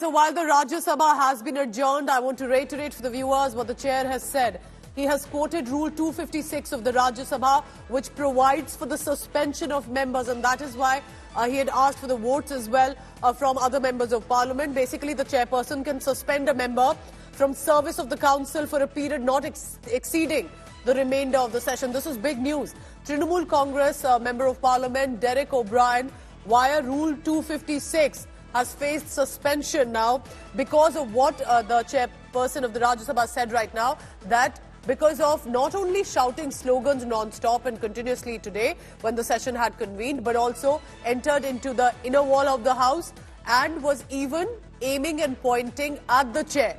So while the Rajya Sabha has been adjourned, I want to reiterate for the viewers what the chair has said. He has quoted Rule 256 of the Rajya Sabha, which provides for the suspension of members, and that is why he had asked for the votes as well from other members of parliament. Basically, the chairperson can suspend a member from service of the council for a period not exceeding the remainder of the session. This is big news. Trinamool Congress member of parliament Derek O'Brien, via Rule 256, has faced suspension now because of what the chairperson of the Rajya Sabha said right now, that because of not only shouting slogans non-stop and continuously today when the session had convened, but also entered into the inner wall of the house and was even aiming and pointing at the chair.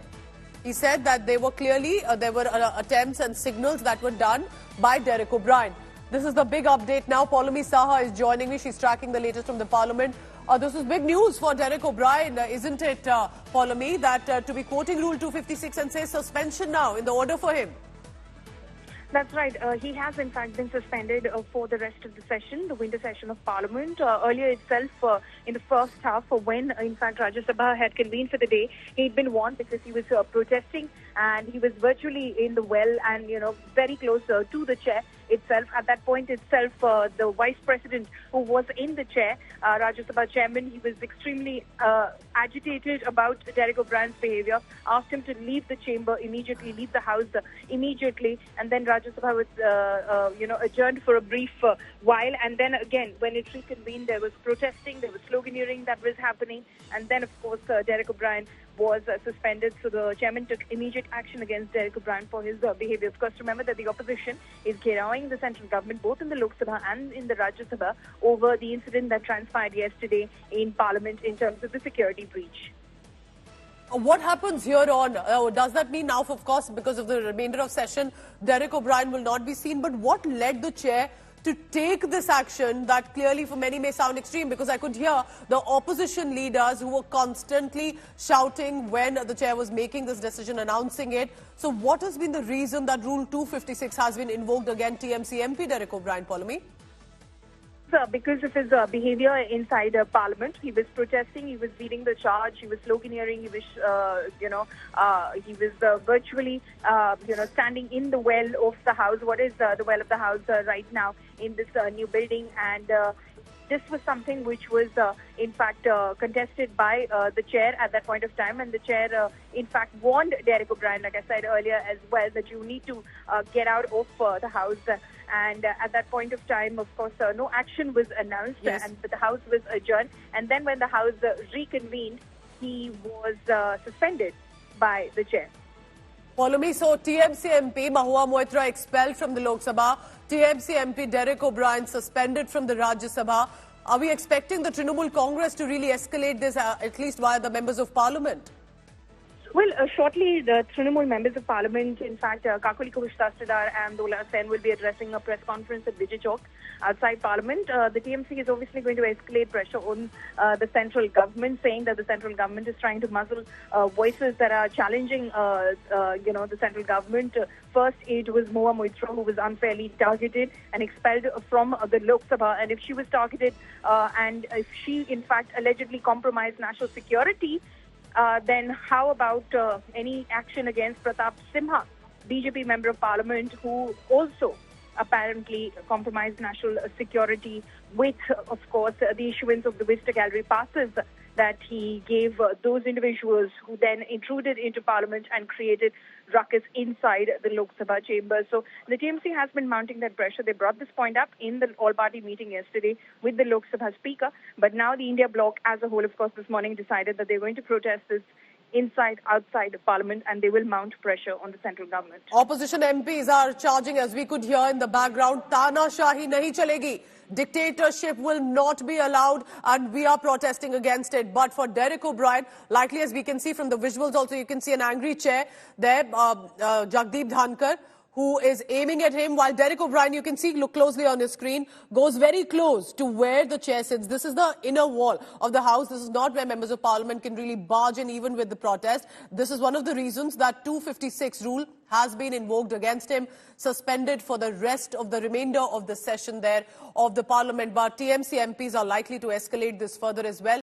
He said that there were clearly attempts and signals that were done by Derek O'Brien. This is the big update now. Paulami Saha is joining me. She's tracking the latest from the parliament. This is big news for Derek O'Brien, isn't it, Paulami, that to be quoting Rule 256 and say suspension now in the order for him? That's right. He has, in fact, been suspended for the rest of the session, the winter session of Parliament. Earlier itself, in the first half, when, in fact, Rajya Sabha had convened for the day, he'd been warned because he was protesting and he was virtually in the well and, very close to the chair itself. At that point itself, the Vice President who was in the chair, Rajya Sabha Chairman, he was extremely agitated about Derek O'Brien's behavior, asked him to leave the chamber immediately, leave the house immediately, and then Rajya Sabha was, adjourned for a brief while, and then again, when it reconvened, there was protesting, there was sloganeering that was happening, and then, of course, Derek O'Brien was suspended. So the chairman took immediate action against Derek O'Brien for his behavior. Of course, remember that the opposition is gherawing the central government, both in the Lok Sabha and in the Rajya Sabha, over the incident that transpired yesterday in Parliament in terms of the security breach. What happens here on? Does that mean now, of course, because of the remainder of session, Derek O'Brien will not be seen? But what led the chair to take this action that clearly for many may sound extreme? Because I could hear the opposition leaders who were constantly shouting when the chair was making this decision, announcing it. So what has been the reason that Rule 256 has been invoked against TMC MP Derek O'Brien, Paulami? Because of his behavior inside Parliament, he was protesting, he was leading the charge, he was sloganeering, he was, he was virtually, standing in the well of the house. What is the well of the house right now in this new building? And this was something which was, in fact, contested by the chair at that point of time. And the chair, in fact, warned Derek O'Brien, like I said earlier as well, that you need to get out of the house. And at that point of time, of course, no action was announced, yes, and the house was adjourned. And then when the house reconvened, he was suspended by the chair. Paulami, so TMC MP Mahua Moitra expelled from the Lok Sabha, TMC MP Derek O'Brien suspended from the Rajya Sabha. Are we expecting the Trinamool Congress to really escalate this, at least via the members of parliament? Well, shortly, the Trinamool members of parliament, in fact, Kakuli Kushtashtadar and Dola Sen will be addressing a press conference at Vijay Chowk outside parliament. The TMC is obviously going to escalate pressure on the central government, saying that the central government is trying to muzzle voices that are challenging, the central government. First, it was Mahua Moitra who was unfairly targeted and expelled from the Lok Sabha. And if she was targeted and if she, in fact, allegedly compromised national security, then how about any action against Pratap Simha, BJP member of parliament, who also apparently compromised national security with, of course, the issuance of the Vista Gallery passes that he gave those individuals who then intruded into parliament and created ruckus inside the Lok Sabha chamber. So the TMC has been mounting that pressure. They brought this point up in the all-party meeting yesterday with the Lok Sabha speaker. But now the India bloc as a whole, of course, this morning decided that they're going to protest this inside, outside of parliament, and they will mount pressure on the central government. Opposition MPs are charging, as we could hear in the background, Tanashahi nahi chalegi. Dictatorship will not be allowed, and we are protesting against it. But for Derek O'Brien, likely as we can see from the visuals also, you can see an angry chair there, Jagdeep Dhankhar, who is aiming at him, while Derek O'Brien, you can see, look closely on your screen, goes very close to where the chair sits. This is the inner wall of the House. This is not where members of parliament can really barge in even with the protest. This is one of the reasons that 256 rule has been invoked against him, suspended for the rest of the remainder of the session there of the parliament. But TMC MPs are likely to escalate this further as well.